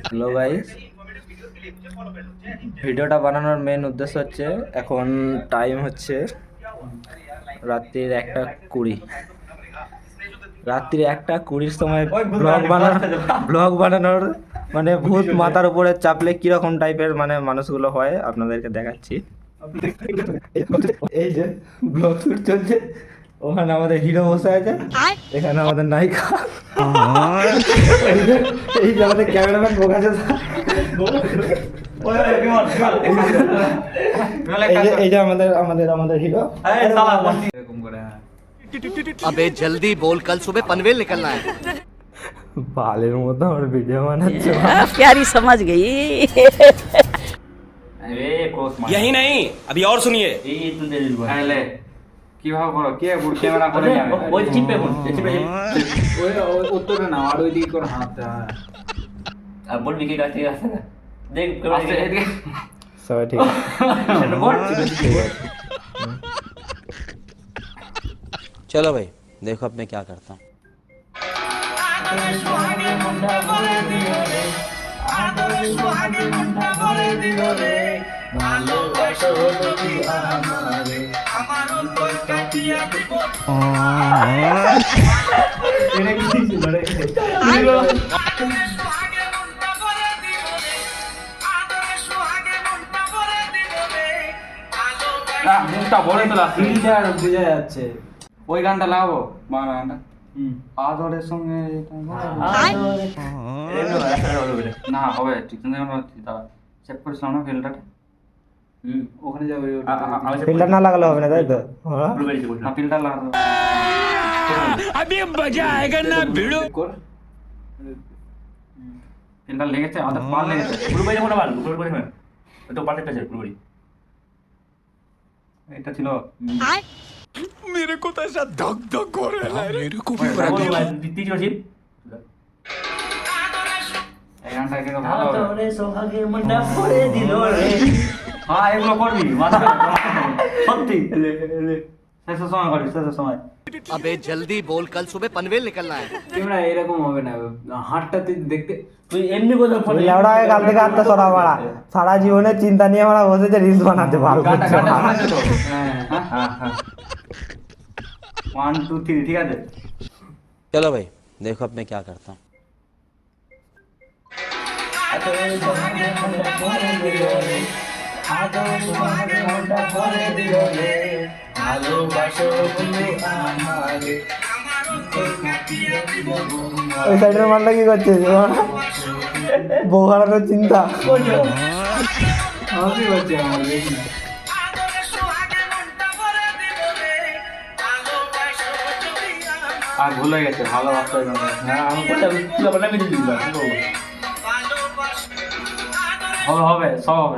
Hello guys, ভিডিওটা বানানোর main উদ্দেশ্য হচ্ছে এখন টাইম হচ্ছে রাত্রির 1:20। রাত্রি 1:20 সময় ব্লগ বানানোর মানে ভূত মাথার উপরে চাপলে কিরকম টাইপের মানে মানুষগুলো হয় আপনাদেরকে দেখাচ্ছি। এই যে ব্লগ শুট চলছে, ওখানে আমাদের হিরো বসে আছে, এখানে আমাদের নায়িকা, এই যে আমাদের ক্যামেরাম্যান বোকাছে, এই যে আমাদের হিরো। अबे जल्दी बोल, कल सुबह पनवेल निकलना है। बालेर मতো আমার ভিডিও বানাচ্ছে। प्यारी समझ गई। यही नहीं, अभी और सुनिए। কিভাবে করো কে বুড় ক্যামেরা করে ওই চিপে কোন চিপে ওই উত্তরে না আর ওই দিকে কোন হাত আর বলবি কি কাছে আছে দেখ আস্তে এদিকে সবাই ঠিক আছে। चलो भाई देखो अब मैं क्या करता हूँ। মুখটা বলে তো ফিল্টার বুঝা যাচ্ছে। ওই গানটা লাগাবো বাংলা গানটা আদরের সঙ্গে না হবে ঠিক আছে দাদা চেক করেছিলাম না ফিল্টারটা ওখানে যাবে ফিল্টার না লাগালে হবে না তাই তো? হ্যাঁ ফিল্টার লাগাবো अभी मजा आएगा ना भिड़ो। ফিল্টার লেগেছে আমাদের পাল লেগেছে পুরোপুরি মনে পাল পুরোপুরি হয় তো পাল্টে গেছে পুরোপুরি এটা ছিল मेरे को तो ऐसा धक धक हो रहा है, मेरे को भी দিতি জজিব এই গানটা কিন্তু ভালো হবে সোহাগের মনটা ভরে দিল রে। হ্যাঁ এগুলো করবি সত্যি শেষ সময় করিস শেষ সময়। अबे जल्दी बोल, कल सुबह पनवेल निकलना है। ক্যামেরা এরকম হবে না হাতটা তুই দেখতে তুই এমনি করে ফটো লেওড়া হয়ে কাল থেকে হাতটা সরা মারা, সারা জীবনের চিন্তা নিয়ে আমরা বসেছে রিলস বানাতে পারবো। গানটা শোনাচ্ছে তো হ্যাঁ হ্যাঁ হ্যাঁ 1 2 3 ঠিক আছে। चलो भाई देखो अब मैं क्या करता हूँ। ওই সাইডের মানটা কি করছে বউ হারানোর চিন্তা। হাসি পাচ্ছে আমার আর ভুলে গেছে ভালোবাসা হ্যাঁ আমি হবে হবে সব হবে